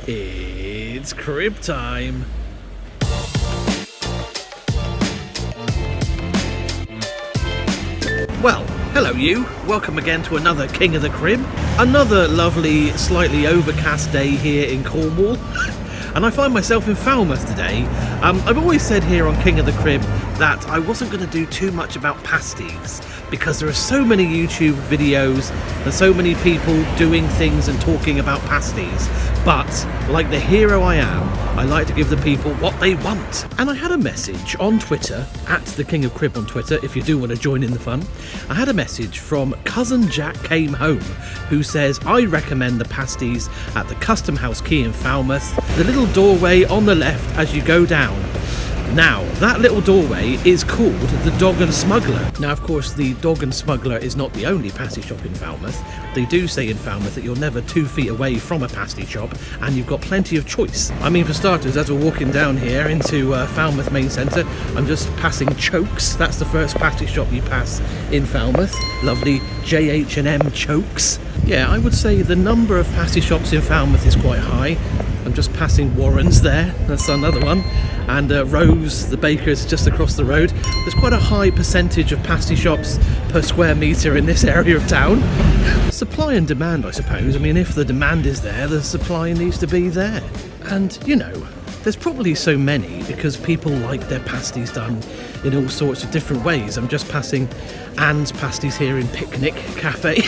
It's crib time. Well, hello you. Welcome again to another King of the Crib. Another lovely, slightly overcast day here in Cornwall. And I find myself in Falmouth today. I've always said here on King of the Crib that I wasn't going to do too much about pasties because there are so many YouTube videos and so many people doing things and talking about pasties. But, like the hero I am, I like to give the people what they want. And I had a message on Twitter, at the King of Crib on Twitter, if you do want to join in the fun. I had a message from Cousin Jack Came Home, who says, I recommend the pasties at the Custom House Quay in Falmouth, the little doorway on the left as you go down. Now, that little doorway is called the Dog Smuggler. Now, of course, the Dog Smuggler is not the only pasty shop in Falmouth. They do say in Falmouth that you're never 2 feet away from a pasty shop, and you've got plenty of choice. I mean, for starters, as we're walking down here into Falmouth Main Centre, I'm just passing Chokes. That's the first pasty shop you pass in Falmouth. Lovely J&M Chokes. Yeah, I would say the number of pasty shops in Falmouth is quite high. I'm just passing Warren's there, that's another one, and Rose, the baker's just across the road. There's quite a high percentage of pasty shops per square metre in this area of town. Supply and demand, I suppose. I mean, if the demand is there, the supply needs to be there. And, you know, there's probably so many because people like their pasties done in all sorts of different ways. I'm just passing Anne's Pasties here in Picnic Cafe.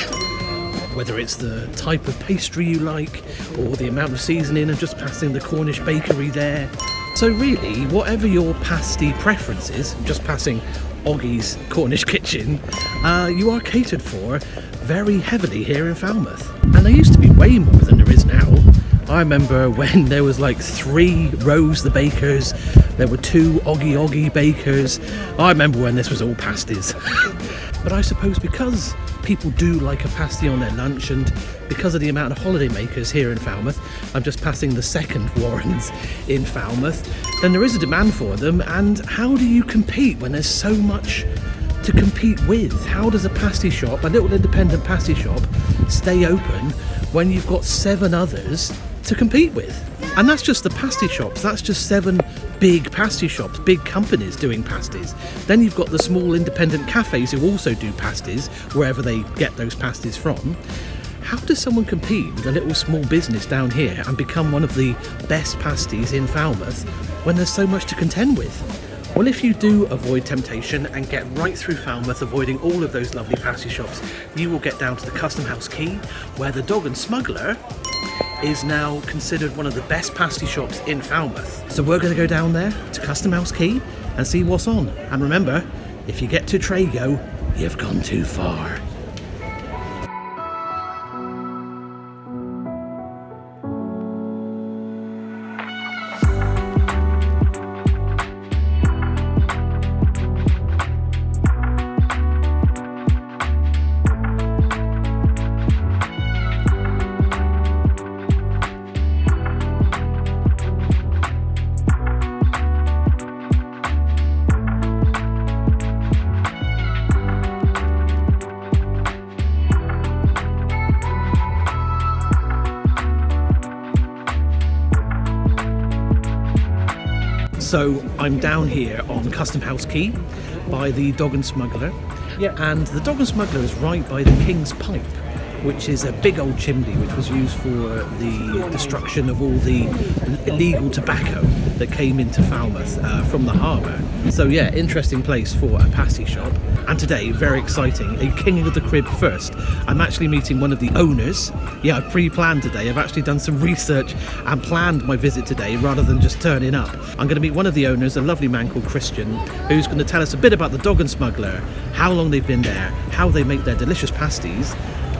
Whether it's the type of pastry you like or the amount of seasoning, and just passing the Cornish bakery there. So really, whatever your pasty preference is, just passing Oggie's Cornish Kitchen, you are catered for very heavily here in Falmouth. And there used to be way more than there is now. I remember when there was like 3 Rose the bakers, there were 2 Oggie bakers. I remember when this was all pasties. But I suppose because people do like a pasty on their lunch, and because of the amount of holiday makers here in Falmouth, I'm just passing the second Warren's in Falmouth, then there is a demand for them. And how do you compete when there's so much to compete with? How does a pasty shop, a little independent pasty shop, stay open when you've got 7 others to compete with? And that's just the pasty shops. That's just 7 big pasty shops, big companies doing pasties. Then you've got the small independent cafes who also do pasties, wherever they get those pasties from. How does someone compete with a little small business down here and become one of the best pasties in Falmouth when there's so much to contend with? Well, if you do avoid temptation and get right through Falmouth, avoiding all of those lovely pasty shops, you will get down to the Custom House Quay, where the Dog Smuggler is now considered one of the best pasty shops in Falmouth. So we're going to go down there to Custom House Quay and see what's on. And remember, if you get to Trago, you've gone too far. So I'm down here on Custom House Quay by the Dog Smuggler. Yeah. And the Dog Smuggler is right by the King's Pipe, which is a big old chimney which was used for the destruction of all the illegal tobacco that came into Falmouth from the Harbour. So yeah, interesting place for a pasty shop. And today, very exciting, a King of the Crib first. I'm actually meeting one of the owners. Yeah, I pre-planned today. I've actually done some research and planned my visit today rather than just turning up. I'm going to meet one of the owners, a lovely man called Christian, who's going to tell us a bit about the Dog Smuggler, how long they've been there, how they make their delicious pasties,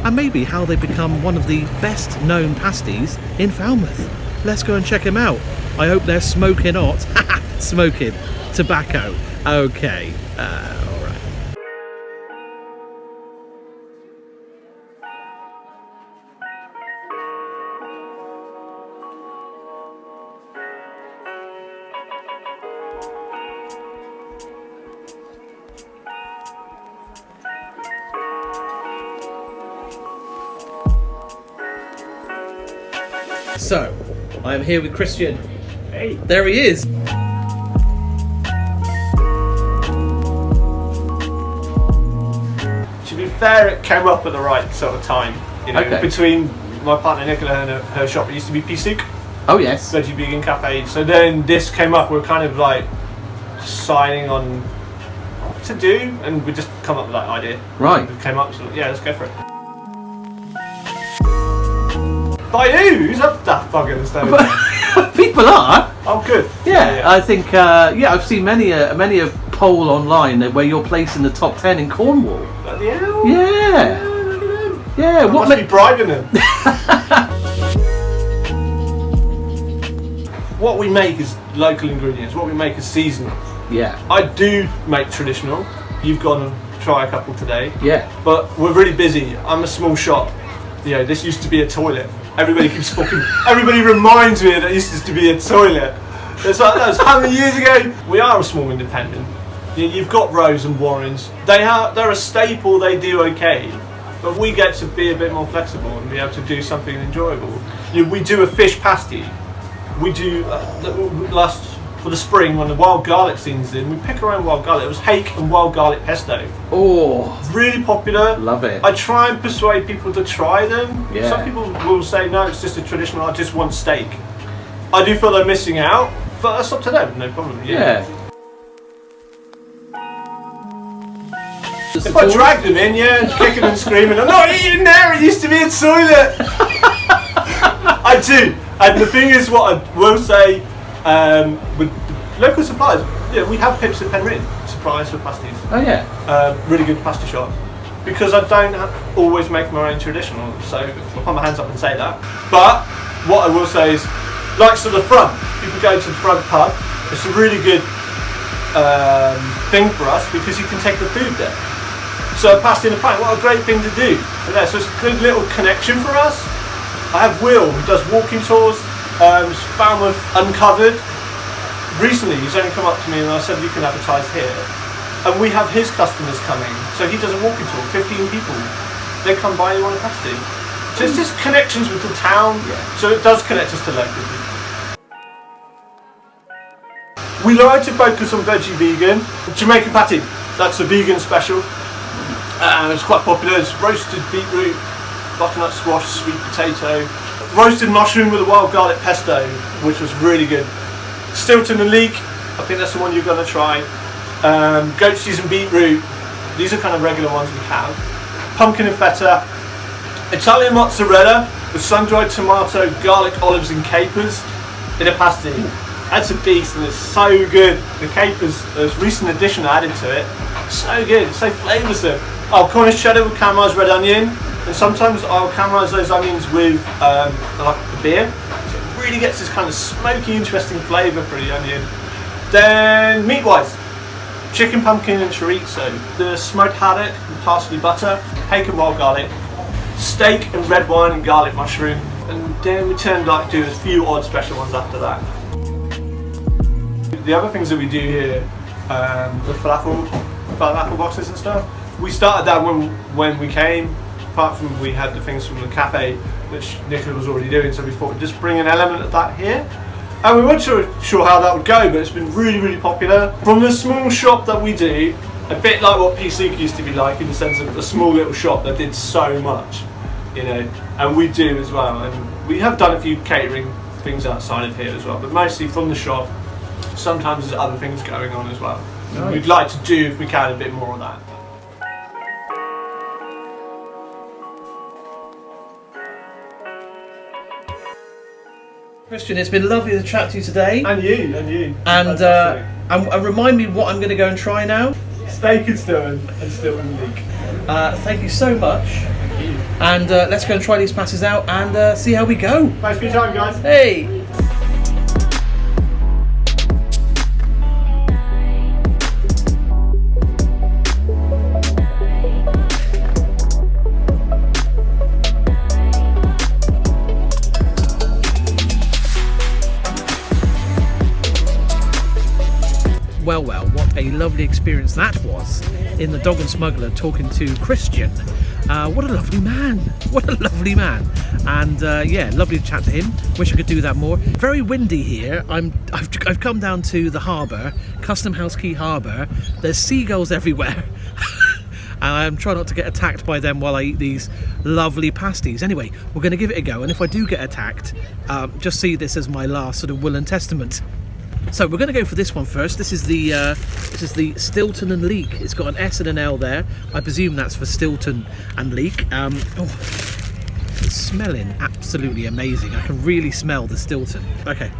and maybe how they become one of the best known pasties in Falmouth. Let's go and check him out. I hope they're smoking hot. Smoking tobacco. Okay, all right. So, I'm here with Christian. Hey. There he is. To be fair, it came up at the right sort of time. You know, Okay. between my partner Nicola and her shop, it used to be Pisuk, Oh yes. Veggie Vegan Cafe. So then this came up. We're kind of like deciding on what to do, and we just come up with that idea. Right. It came up, so yeah, let's go for it. By who? Who's up that fucking stuff? People are. Oh, good. Yeah, I think. I've seen many a poll online where you're placed in the top 10 in Cornwall. Bloody hell. Yeah. Look at them. Yeah. I What? must be bribing them. What we make is local ingredients. What we make is seasonal. Yeah. I do make traditional. You've gone and try a couple today. Yeah. But we're really busy. I'm a small shop. You know, this used to be a toilet. Everybody keeps fucking. Everybody reminds me that it used to be a toilet. It's like that was how many years ago? We are a small independent. You've got Rose and Warrens. They're a staple. They do okay, but we get to be a bit more flexible and be able to do something enjoyable. We do a fish pasty. We do for the spring when the wild garlic season's in. We pick our own wild garlic. It was hake and wild garlic pesto. Oh. Really popular. Love it. I try and persuade people to try them. Yeah. Some people will say no, it's just a traditional. I just want steak. I do feel they're missing out, but that's up to them. No problem. Yeah. If I drag them in, kicking and screaming, I'm not eating there. It used to be a toilet. I do. And the thing is, what I will say, with local suppliers, we have Pips and Penryn suppliers for pasties. Oh yeah. Really good pasty shop. Because I don't always make my own traditional, so I'll put my hands up and say that. But what I will say is, like to the front, people go to the front pub. It's a really good thing for us because you can take the food there. So a pasty and a pint, what a great thing to do. So it's a good little connection for us. I have Will, who does walking tours, Falmouth Uncovered. Recently, he's only come up to me and I said, you can advertise here. And we have his customers coming. So he does a walking tour, 15 people. They come by, you want a pasty. So it's just connections with the town. Yeah. So it does connect us to local people. We like to focus on veggie vegan. Jamaican patty, that's a vegan special. It's quite popular. It's roasted beetroot, butternut squash, sweet potato, roasted mushroom with a wild garlic pesto, which was really good. Stilton and leek, I think that's the one you're going to try. Goat cheese and beetroot, these are kind of regular ones we have. Pumpkin and feta, Italian mozzarella with sun-dried tomato, garlic, olives and capers in a pasty. That's a beast and it's so good. The capers, there's a recent addition added to it. So good, so flavoursome. I'll Cornish cheddar with caramelised red onion, and sometimes I'll caramelise those onions with like a beer. So it really gets this kind of smoky, interesting flavour for the onion. Then meat-wise, chicken, pumpkin and chorizo. The smoked haddock and parsley butter, hake and wild garlic, steak and red wine and garlic mushroom, and then we do a few odd special ones after that. The other things that we do here, the falafel boxes and stuff, we started that when we came, apart from we had the things from the cafe, which Nicola was already doing, so we thought we'd just bring an element of that here. And we weren't sure how that would go, but it's been really, really popular. From the small shop that we do, a bit like what PC used to be like, in the sense of a small little shop that did so much, you know, and we do as well. And we have done a few catering things outside of here as well, but mostly from the shop. Sometimes there's other things going on as well. Nice. We'd like to do, if we can, a bit more of that. Christian, it's been lovely to chat to you today. And you. And remind me what I'm going to go and try now. Steak and Stilton leek. Thank you so much. Thank you. And let's go and try these pasties out and see how we go. Thanks for your time, guys. Hey. Well, what a lovely experience that was in the Dog and Smuggler talking to Christian. What a lovely man. What a lovely man. And yeah, lovely to chat to him. Wish I could do that more. Very windy here. I've come down to the harbour, Custom House Quay Harbour. There's seagulls everywhere. And I'm trying not to get attacked by them while I eat these lovely pasties. Anyway, we're going to give it a go. And if I do get attacked, just see this as my last sort of will and testament. So we're going to go for this one first. This is the Stilton and Leek. It's got an S and an L there. I presume that's for Stilton and Leek. It's smelling absolutely amazing. I can really smell the Stilton. Okay.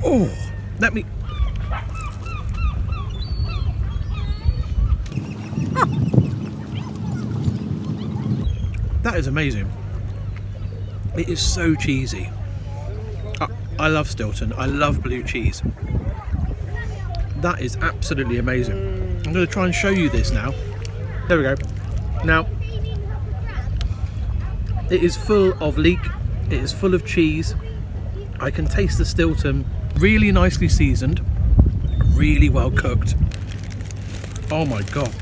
Oh, let me... That is amazing. It is so cheesy. I love Stilton. I love blue cheese. That is absolutely amazing. I'm going to try and show you this now. There we go. Now, it is full of leek. It is full of cheese. I can taste the Stilton. Really nicely seasoned. Really well cooked. Oh my god.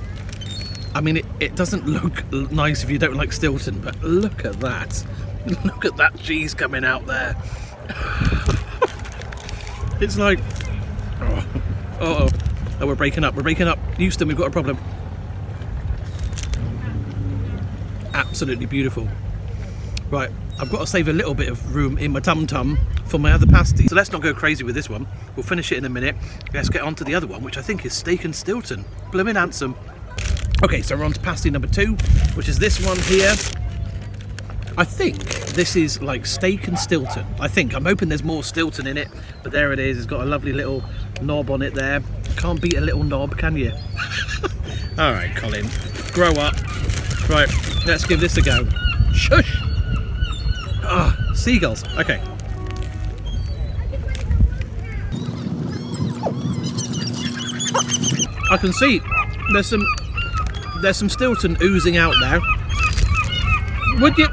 I mean, it doesn't look nice if you don't like Stilton, but look at that. Look at that cheese coming out there. It's like... Oh, we're breaking up. We're breaking up. Houston, we've got a problem. Absolutely beautiful. Right, I've got to save a little bit of room in my tum-tum for my other pasty. So let's not go crazy with this one. We'll finish it in a minute. Let's get on to the other one, which I think is steak and Stilton. Bloomin' handsome. Okay, so we're on to pasty number 2, which is this one here. I think this is like steak and Stilton. I'm hoping there's more Stilton in it, but there it is. It's got a lovely little knob on it there. Can't beat a little knob, can you? All right, Colin, grow up. Right, let's give this a go. Shush! Ah, seagulls. Okay. I can see there's some Stilton oozing out there. Would you?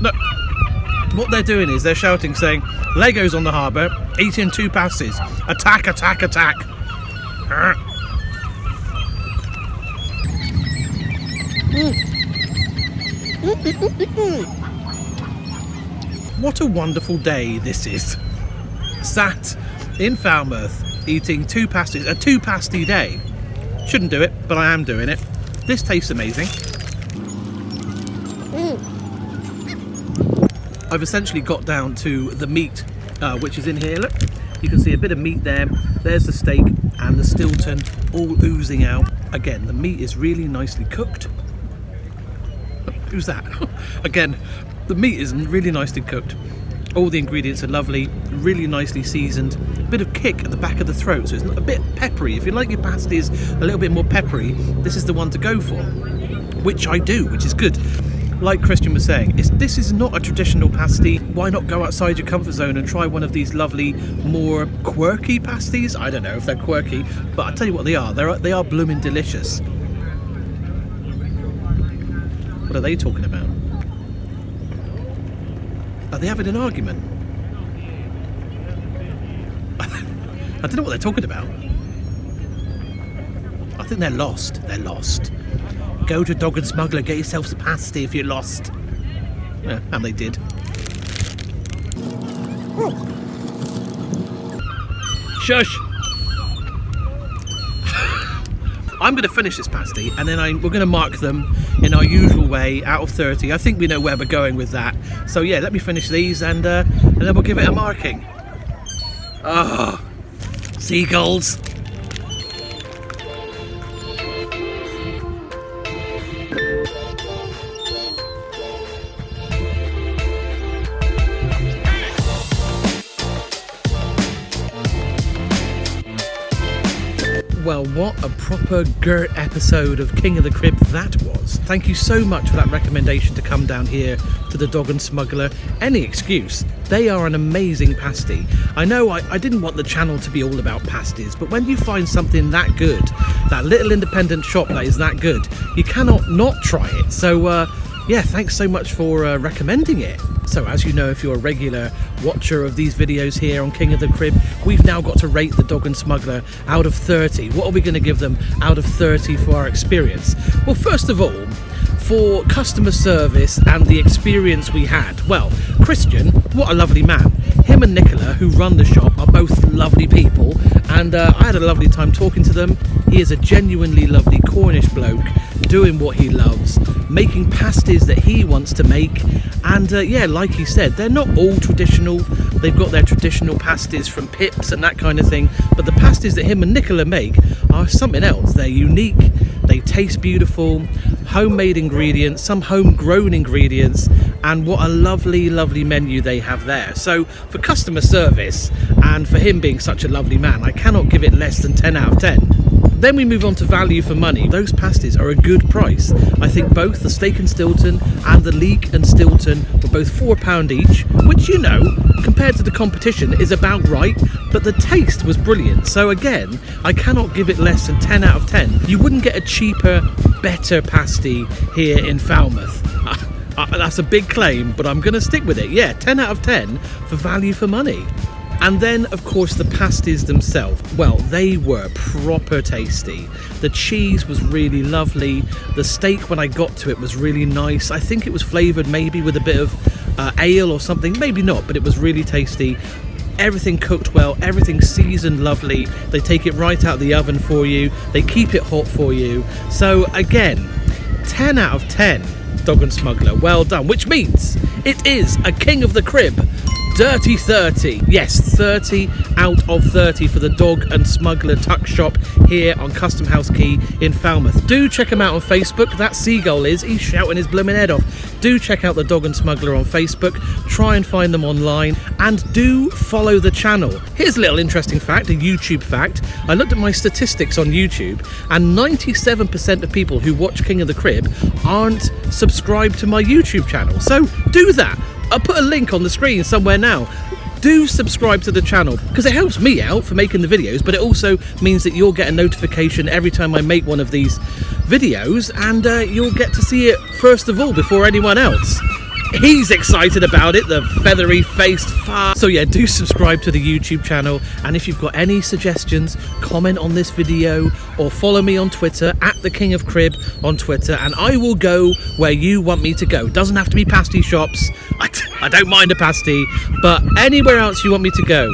No. What they're doing is they're shouting, saying, "Leggo's on the harbour, eating 2 pasties. Attack, attack, attack." What a wonderful day this is. Sat in Falmouth eating 2 pasties, a 2 pasty day. Shouldn't do it, but I am doing it. This tastes amazing. I've essentially got down to the meat, which is in here. Look, you can see a bit of meat there. There's the steak and the Stilton all oozing out. Again, the meat is really nicely cooked. Who's that? Again, the meat is really nicely cooked. All the ingredients are lovely, really nicely seasoned. A bit of kick at the back of the throat, so it's a bit peppery. If you like your pasties a little bit more peppery, this is the one to go for. Which I do, which is good. Like Christian was saying, this is not a traditional pasty. Why not go outside your comfort zone and try one of these lovely, more quirky pasties? I don't know if they're quirky, but I'll tell you what they are. They are blooming delicious. What are they talking about? Are they having an argument? I don't know what they're talking about. I think they're lost. They're lost. Go to Dog Smuggler, get yourself a pasty if you're lost. Yeah, and they did. Shush! I'm going to finish this pasty, and then we're going to mark them in our usual way, out of 30. I think we know where we're going with that. So yeah, let me finish these, and then we'll give it a marking. Ah, seagulls. Well, what a proper Gert episode of King of the Crib that was. Thank you so much for that recommendation to come down here to the Dog and Smuggler. Any excuse. They are an amazing pasty. I know I didn't want the channel to be all about pasties, but when you find something that good, that little independent shop that is that good, you cannot not try it. So, yeah, thanks so much for recommending it. So as you know, if you're a regular watcher of these videos here on King of the Crib, we've now got to rate the Dog and Smuggler out of 30. What are we going to give them out of 30 for our experience? Well, first of all, for customer service and the experience we had, well, Christian, what a lovely man. Him and Nicola, who run the shop, are both lovely people, and I had a lovely time talking to them. He is a genuinely lovely Cornish bloke, doing what he loves, making pasties that he wants to make, and yeah, like he said, they're not all traditional. They've got their traditional pasties from pips and that kind of thing, but the pasties that him and Nicola make are something else. They're unique, they taste beautiful, homemade ingredients, some homegrown ingredients, and what a lovely, lovely menu they have there. So for customer service, and for him being such a lovely man, I cannot give it less than 10 out of 10. Then we move on to value for money. Those pasties are a good price. I think both the steak and Stilton and the leek and Stilton were both £4 each, which, you know, compared to the competition is about right, but the taste was brilliant. So again, I cannot give it less than 10 out of 10. You wouldn't get a cheaper, better pasty here in Falmouth. That's a big claim, but I'm going to stick with it. Yeah, 10 out of 10 for value for money. And then, of course, the pasties themselves. Well, they were proper tasty. The cheese was really lovely. The steak, when I got to it, was really nice. I think it was flavoured maybe with a bit of ale or something. Maybe not, but it was really tasty. Everything cooked well, everything seasoned lovely. They take it right out of the oven for you. They keep it hot for you. So again, 10 out of 10, Dog and Smuggler. Well done, which means it is a King of the Crib. Dirty 30. Yes, 30 out of 30 for the Dog and Smuggler Tuck shop here on Custom House Quay in Falmouth. Do check him out on Facebook. That Seagull is. He's shouting his blooming head off. Do check out the Dog and Smuggler on Facebook. Try and find them online. And do follow the channel. Here's a little interesting fact, a YouTube fact. I looked at my statistics on YouTube, and 97% of people who watch King of the Crib aren't subscribed to my YouTube channel. So do that. I'll put a link on the screen somewhere now. Do subscribe to the channel, because it helps me out for making the videos, but it also means that you'll get a notification every time I make one of these videos, and you'll get to see it first of all before anyone else. He's excited about it, the feathery-faced fart. So yeah, do subscribe to the YouTube channel, and if you've got any suggestions, comment on this video, or follow me on Twitter, at the King of Crib on Twitter, and I will go where you want me to go. Doesn't have to be pasty shops. I don't mind a pasty, but anywhere else you want me to go.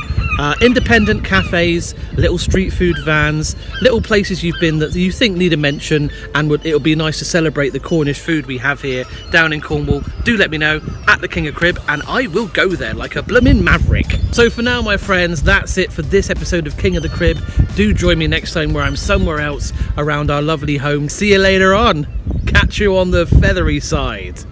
Independent cafes, little street food vans, little places you've been that you think need a mention, and it'll be nice to celebrate the Cornish food we have here down in Cornwall. Do let me know at the King of Crib, and I will go there like a bloomin' maverick. So for now, my friends, that's it for this episode of King of the Crib. Do join me next time where I'm somewhere else around our lovely home. See you later on. Catch you on the feathery side.